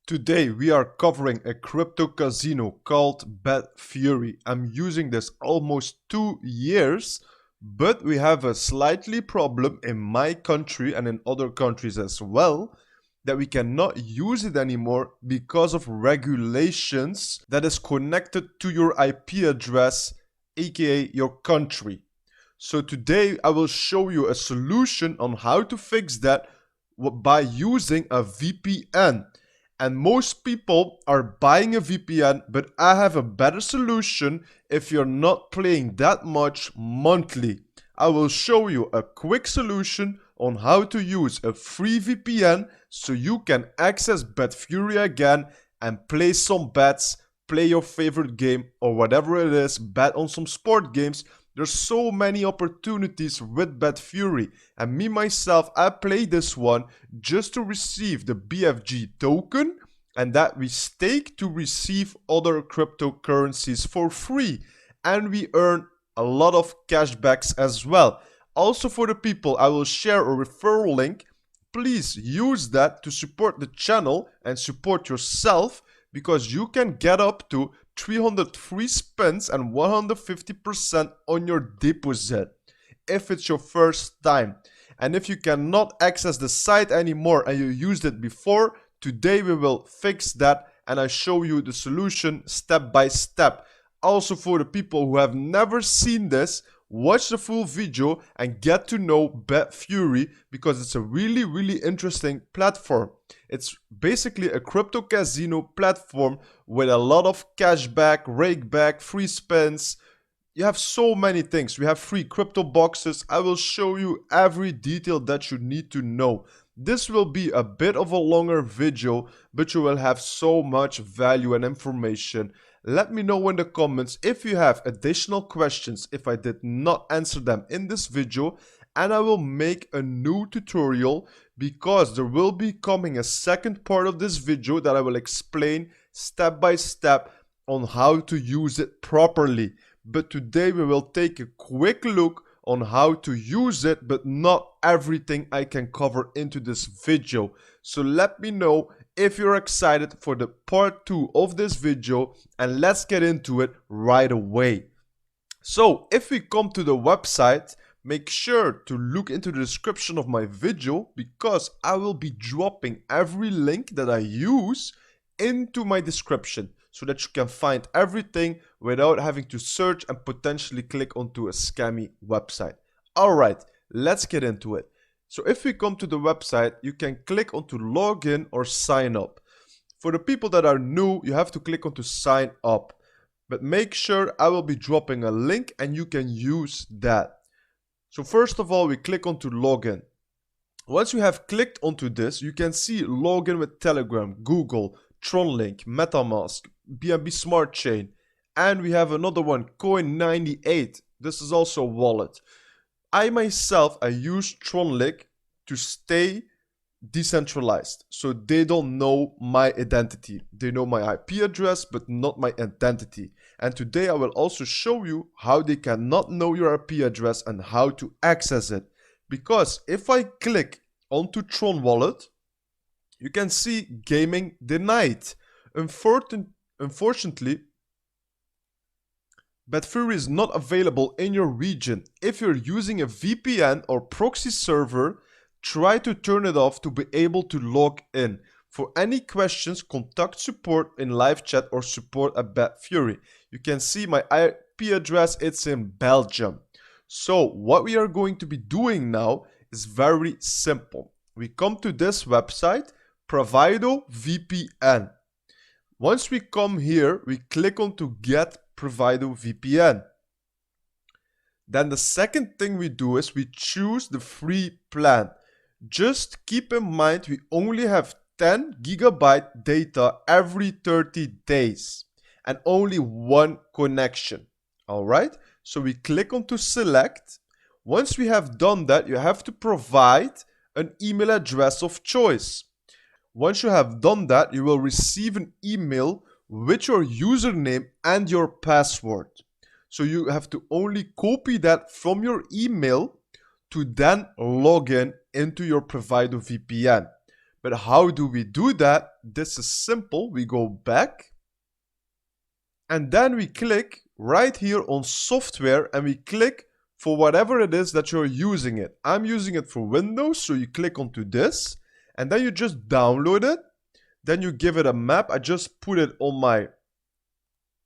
Today we are covering a crypto casino called BETFURY. I'm using this almost 2 years, but we have a slightly problem in my country and in other countries as well, that we cannot use it anymore because of regulations that is connected to your IP address, aka your country. So today I will show you a solution on how to fix that by using a VPN. And most people are buying a VPN, but I have a better solution if you're not playing that much monthly. I will show you a quick solution on how to use a free VPN so you can access BETFURY again and play some bets, play your favorite game or whatever it is, bet on some sport games. There's so many opportunities with BETFURY, and me myself, I play this one just to receive the BFG token, and that we stake to receive other cryptocurrencies for free, and we earn a lot of cashbacks as well. Also, for the people, I will share a referral link. Please use that to support the channel and support yourself, because you can get up to 300 free spins and 150% on your deposit if it's your first time. And if you cannot access the site anymore and you used it before, today we will fix that and I show you the solution step by step. Also, for the people who have never seen this, watch the full video and get to know BETFURY, because it's a really interesting platform. It's basically a crypto casino platform with a lot of cashback, rakeback, free spins. You have so many things. We have free crypto boxes. I will show you every detail that you need to know. This will be a bit of a longer video, but you will have so much value and information. Let me know in the comments if you have additional questions if I did not answer them in this video, and I will make a new tutorial, because there will be coming a second part of this video that I will explain step by step on how to use it properly. But today we will take a quick look on how to use it, but not everything I can cover into this video. So let me know if you're excited for the part 2 of this video, and let's get into it right away. So if we come to the website, make sure to look into the description of my video, because I will be dropping every link that I use into my description so that you can find everything without having to search and potentially click onto a scammy website. Alright, let's get into it. So if we come to the website, you can click onto login or sign up. For the people that are new, you have to click onto sign up. But make sure I will be dropping a link and you can use that. So first of all, we click onto login. Once you have clicked onto this, you can see login with Telegram, Google, TronLink, MetaMask, BNB Smart Chain, and we have another one, Coin98. This is also a wallet. I myself, I use TronLink to stay decentralized, so they don't know my identity. They know my IP address, but not my identity. And today I will also show you how they cannot know your IP address and how to access it. Because if I click onto Tron Wallet, you can see gaming denied. Unfortunately, BETFURY is not available in your region. If you're using a VPN or proxy server, try to turn it off to be able to log in. For any questions, contact support in live chat or support at BETFURY. You can see my IP address, it's in Belgium. So what we are going to be doing now is very simple. We come to this website, Provido VPN. Once we come here, we click on to get Provido VPN. Then the second thing we do is we choose the free plan. Just keep in mind we only have 10 GB data every 30 days and only one connection. Alright, so we click on to select. Once we have done that, you have to provide an email address of choice. Once you have done that, you will receive an email with your username and your password. So you have to only copy that from your email to then log in into your Provido VPN. But how do we do that? This is simple. We go back and then we click right here on software and we click for whatever it is that you're using it. I'm using it for Windows, so you click onto this and then you just download it. Then you give it a map. I just put it on my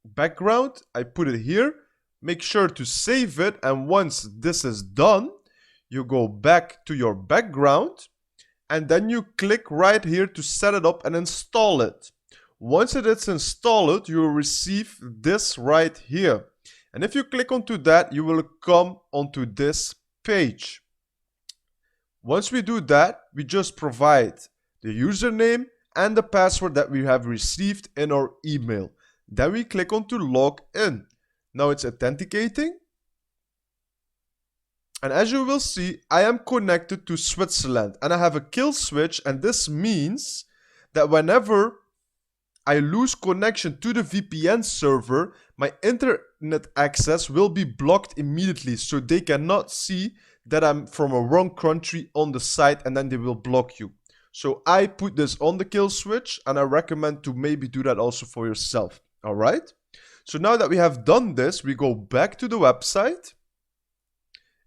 background. I put it here. Make sure to save it, and once this is done, you go back to your background and then you click right here to set it up and install it. Once it is installed, you will receive this right here. And if you click onto that, you will come onto this page. Once we do that, we just provide the username and the password that we have received in our email. Then we click on to log in. Now it's authenticating. And as you will see, I am connected to Switzerland and I have a kill switch, and this means that whenever I lose connection to the VPN server, my internet access will be blocked immediately, so they cannot see that I'm from a wrong country on the site, and then they will block you. So I put this on the kill switch, and I recommend to maybe do that also for yourself. All right. So now that we have done this, we go back to the website.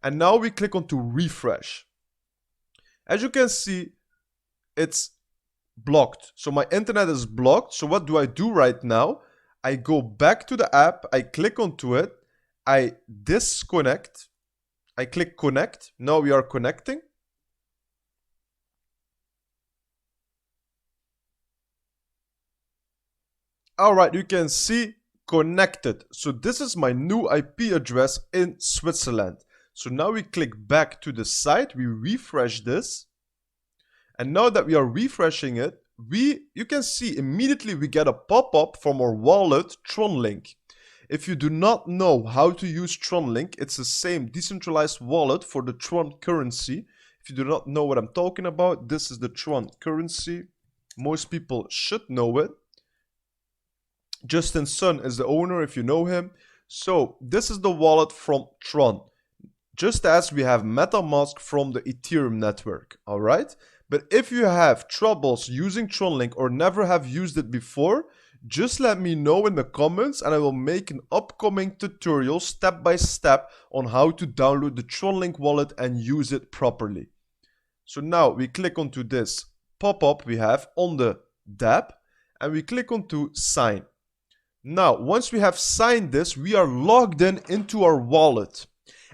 And now we click on to refresh. As you can see, it's blocked. So my internet is blocked. So what do I do right now? I go back to the app. I click onto it. I disconnect. I click connect. Now we are connecting. All right, you can see connected. So this is my new IP address in Switzerland. So now we click back to the site, we refresh this. And now that we are refreshing it, you can see immediately we get a pop-up from our wallet, TronLink. If you do not know how to use TronLink, it's the same decentralized wallet for the Tron currency. If you do not know what I'm talking about, this is the Tron currency. Most people should know it. Justin Sun is the owner, if you know him. So this is the wallet from Tron. Just as we have MetaMask from the Ethereum network, all right? But if you have troubles using TronLink or never have used it before, just let me know in the comments and I will make an upcoming tutorial step by step on how to download the TronLink wallet and use it properly. So now we click onto this pop-up we have on the dApp and we click onto sign. Now, once we have signed this, we are logged in into our wallet.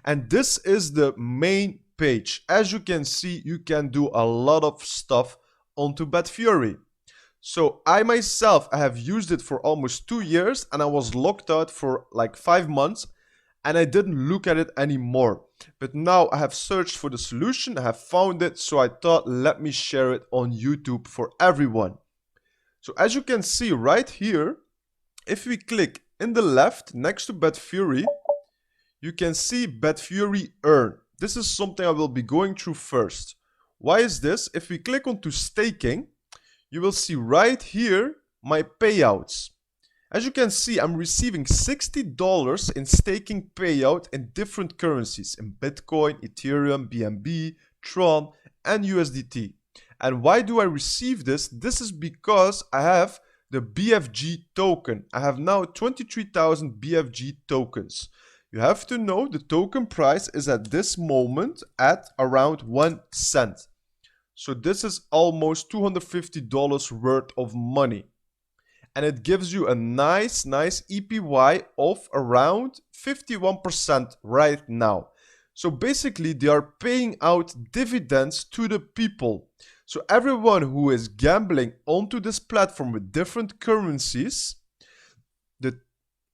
And this is the main page. As you can see, you can do a lot of stuff onto BETFURY. So I myself, I have used it for almost 2 years and I was locked out for like 5 months and I didn't look at it anymore. But now I have searched for the solution, I have found it, so I thought let me share it on YouTube for everyone. So as you can see right here, if we click in the left next to BETFURY, you can see BETFURY earn. This is something I will be going through first. Why is this? If we click onto staking, you will see right here my payouts. As you can see, I'm receiving $60 in staking payout in different currencies, in Bitcoin, Ethereum, BNB, Tron, and USDT. And why do I receive this? This is because I have the BFG token. I have now 23,000 BFG tokens. You have to know the token price is at this moment at around 1 cent. So this is almost $250 worth of money. And it gives you a nice EPY of around 51% right now. So basically they are paying out dividends to the people. So everyone who is gambling onto this platform with different currencies,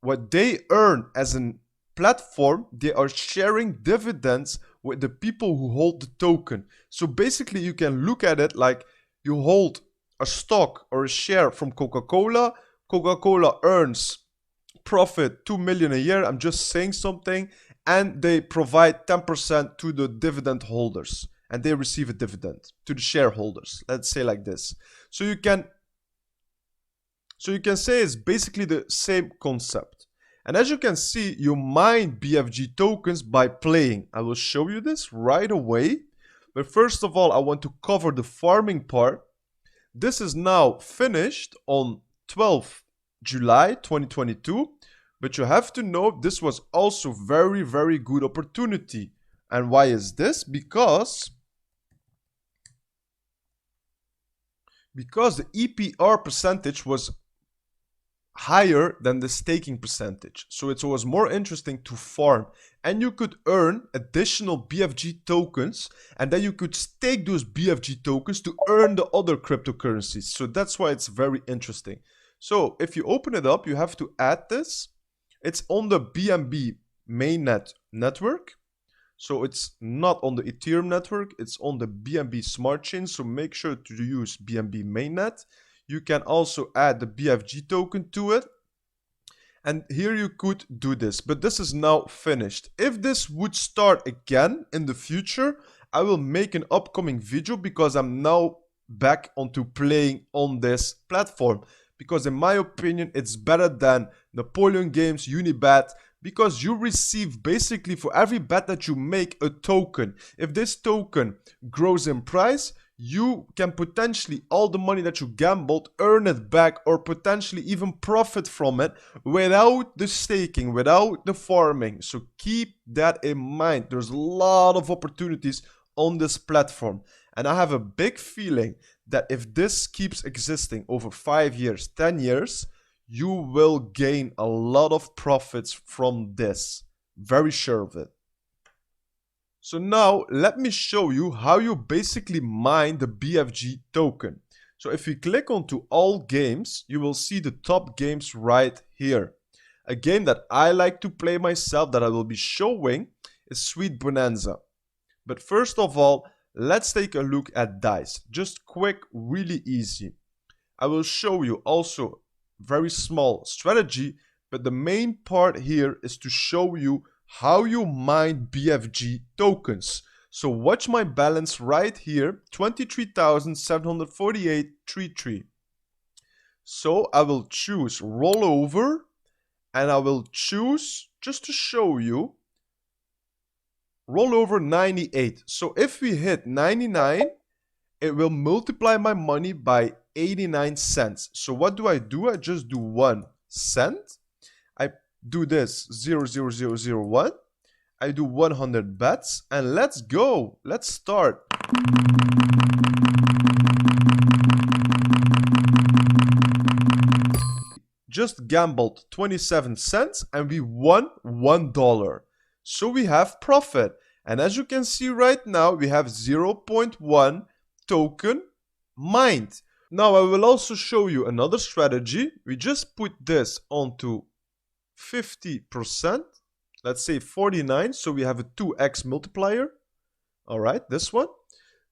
what they earn as an platform, they are sharing dividends with the people who hold the token. So basically you can look at it like you hold a stock or a share from Coca-Cola. Coca-Cola earns profit 2 million a year, I'm just saying something, and they provide 10% to the dividend holders and they receive a dividend to the shareholders, let's say like this. So you can say it's basically the same concept. And as you can see, you mine BFG tokens by playing. I will show you this right away. But first of all, I want to cover the farming part. This is now finished on 12th July 2022, but you have to know this was also very, very good opportunity. And why is this? Because the EPR percentage was higher than the staking percentage. So it was more interesting to farm, and you could earn additional BFG tokens, and then you could stake those BFG tokens to earn the other cryptocurrencies. So that's why it's very interesting. So if you open it up, you have to add this. It's on the BNB mainnet network. So it's not on the Ethereum network, it's on the BNB smart chain. So make sure to use BNB mainnet. You can also add the BFG token to it. And here you could do this, but this is now finished. If this would start again in the future, I will make an upcoming video because I'm now back onto playing on this platform. Because in my opinion, it's better than Napoleon Games, Unibet, because you receive basically for every bet that you make a token. If this token grows in price, you can potentially, all the money that you gambled, earn it back or potentially even profit from it without the staking, without the farming. So keep that in mind. There's a lot of opportunities on this platform. And I have a big feeling that if this keeps existing over 5 years, 10 years, you will gain a lot of profits from this. Very sure of it. So now let me show you how you basically mine the BFG token. So if you click onto all games, you will see the top games right here. A game that I like to play myself that I will be showing is Sweet Bonanza. But first of all, let's take a look at DICE. Just quick, really easy. I will show you also very small strategy, but the main part here is to show you how you mine BFG tokens. So watch my balance right here, 23,748.33. So I will choose rollover, and I will choose, just to show you, rollover 98. So if we hit 99, it will multiply my money by 89 cents. So what do? I just do 1 cent. I do this 0.0001. I do 100 bets, and let's go. Let's start. Just gambled 27 cents and we won $1. So we have profit. And as you can see right now, we have 0.1 token mined. Now I will also show you another strategy. We just put this onto 50%. Let's say 49. So we have a 2x multiplier. All right, this one.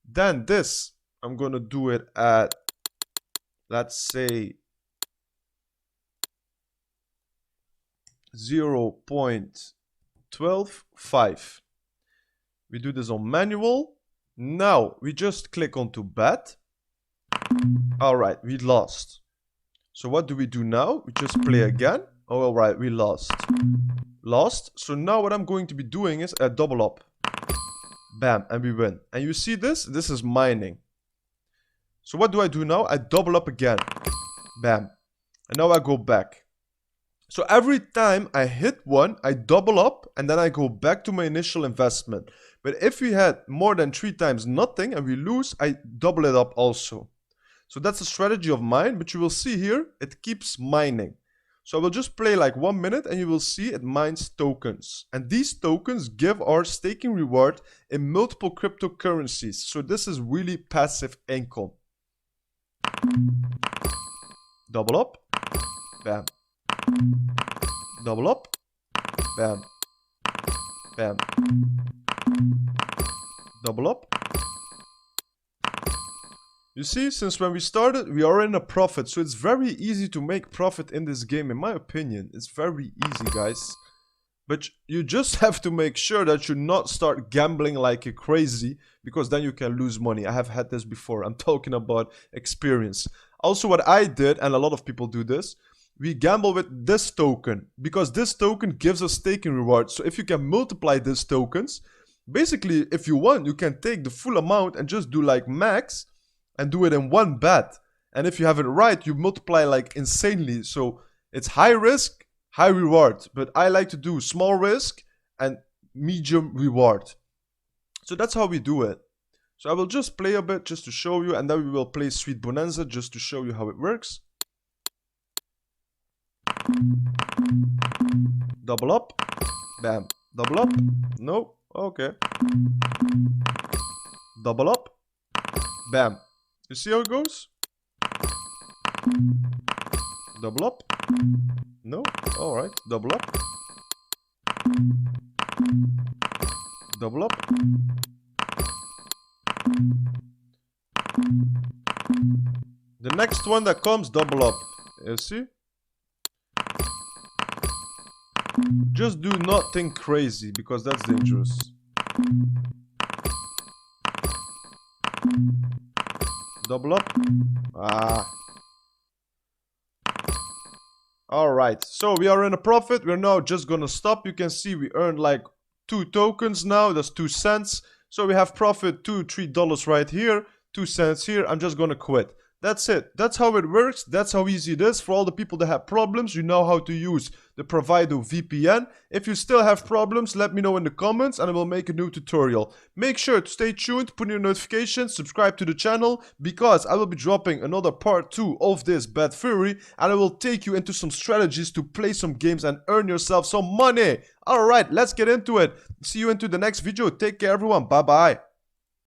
Then this, I'm going to do it at, let's say, 0.125. We do this on manual. Now we just click onto bet. All right, we lost. So what do we do now? We just play again. Oh, all right, we lost. So now what I'm going to be doing is a double up. Bam, and we win. And you see this? This is mining. So what do I do now? I double up again. Bam. And now I go back. So every time I hit one, I double up and then I go back to my initial investment. But if we had more than 3 times nothing and we lose, I double it up also. So that's a strategy of mine, but you will see here, it keeps mining. So I will just play like 1 minute and you will see it mines tokens. And these tokens give our staking reward in multiple cryptocurrencies. So this is really passive income. Double up. Bam. Double up. Bam. Bam. Double up. You see, since when we started, we are in a profit. So it's very easy to make profit in this game, in my opinion. It's very easy, guys. But you just have to make sure that you not start gambling like a crazy, because then you can lose money. I have had this before. I'm talking about experience. Also, what I did, and a lot of people do this, we gamble with this token, because this token gives us staking rewards. So if you can multiply these tokens, basically, if you want, you can take the full amount and just do like max and do it in one bet. And if you have it right, you multiply like insanely. So it's high risk, high reward. But I like to do small risk and medium reward. So that's how we do it. So I will just play a bit just to show you, and then we will play Sweet Bonanza just to show you how it works. Double up. Bam. Double up. No. Okay. Double up. Bam. You see how it goes? Double up. No. Alright. Double up. Double up. The next one that comes, double up. You see? Just do not think crazy, because that's dangerous. Double up. Ah. Alright, so we are in a profit. We're now just gonna stop. You can see we earned like 2 tokens now. That's 2 cents. So we have profit $2-3 right here, 2 cents here. I'm just gonna quit. That's it. That's how it works. That's how easy it is. For all the people that have problems, you know how to use the Provido VPN. If you still have problems, let me know in the comments and I will make a new tutorial. Make sure to stay tuned, put in your notifications, subscribe to the channel, because I will be dropping another part 2 of this BETFURY, and I will take you into some strategies to play some games and earn yourself some money. Alright, let's get into it. See you into the next video. Take care everyone. Bye bye.